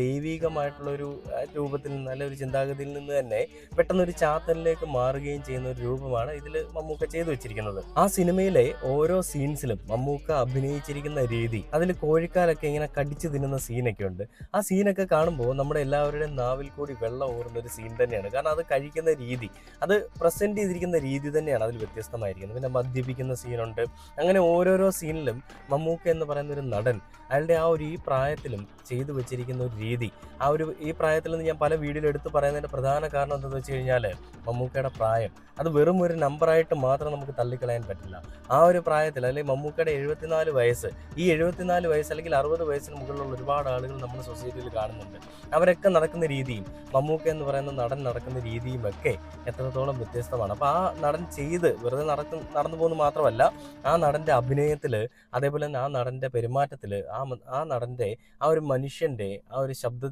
ദൈവീകമായിട്ടുള്ളൊരു രൂപത്തിൽ നിന്ന് അല്ലെ ഒരു ചിന്താഗതിയിൽ നിന്ന് തന്നെ പെട്ടെന്നൊരു ചാത്തനിലേക്ക് മാറുകയും ചെയ്യുന്ന ഒരു രൂപമാണ് ഇതിൽ മമ്മൂക്ക ചെയ്തു വെച്ചിരിക്കുന്നത്. ആ സിനിമയിലെ ഓരോ സീൻസിലും മമ്മൂക്ക അഭിനയിച്ചിരിക്കുന്ന രീതി, അതിൽ കോഴിക്കാലൊക്കെ ഇങ്ങനെ കടിച്ചു തിന്നുന്ന സീനൊക്കെ ഉണ്ട്. ആ സീനൊക്കെ കാണുമ്പോൾ നമ്മുടെ എല്ലാവരുടെയും നാവിൽ കൂടി വെള്ളം ഊറുന്ന ഒരു സീൻ തന്നെയാണ്. കാരണം അത് കഴിക്കുന്ന രീതി, അത് പ്രസന്റ് ചെയ്തിരിക്കുന്ന രീതി തന്നെയാണ് അതിൽ വ്യത്യസ്തമായിരിക്കുന്നത്. പിന്നെ മദ്യപിക്കുന്ന സീനുണ്ട്. അങ്ങനെ ഓരോരോ സീനിലും മമ്മൂക്ക എന്ന് പറയുന്ന ഒരു നടൻ അയാളുടെ ആ ഒരു ഈ പ്രായത്തിലും ചെയ്തു വെച്ചിരിക്കുന്ന ഒരു രീതി, ആ ഒരു ഈ പ്രായത്തിൽ നിന്ന് ഞാൻ പല വീഡിയോയിൽ എടുത്ത് പറയുന്നതിൻ്റെ പ്രധാന കാരണം എന്താണെന്ന് വെച്ച് കഴിഞ്ഞാൽ മമ്മൂക്കയുടെ പ്രായം അത് വെറും ഒരു നമ്പറായിട്ട് മാത്രം നമുക്ക് തള്ളിക്കളയാൻ പറ്റില്ല. ആ ഒരു പ്രായത്തിൽ അല്ലെങ്കിൽ മമ്മൂക്കയുടെ 74 വയസ്സ്, ഈ 74 വയസ്സ് അല്ലെങ്കിൽ 60 വയസ്സിന് മുകളിലുള്ള ഒരുപാട് ആളുകൾ നമ്മുടെ സൊസൈറ്റിയിൽ കാണുന്നുണ്ട്. അവരൊക്കെ നടക്കുന്ന രീതിയും മമ്മൂക്ക എന്ന് പറയുന്ന നടൻ നടക്കുന്ന രീതിയും ഒക്കെ എത്രത്തോളം വ്യത്യസ്തമാണ്. അപ്പോൾ ആ നടൻ ചെയ്ത് വെറുതെ നടന്നു പോകുന്നത് മാത്രമല്ല, ആ നടൻ്റെ അഭിനയത്തിൽ, അതേപോലെ തന്നെ ആ നടൻ്റെ പെരുമാറ്റത്തിൽ, ആ നടൻ്റെ ആ ഒരു മനുഷ്യൻ്റെ ആ ഒരു ശബ്ദ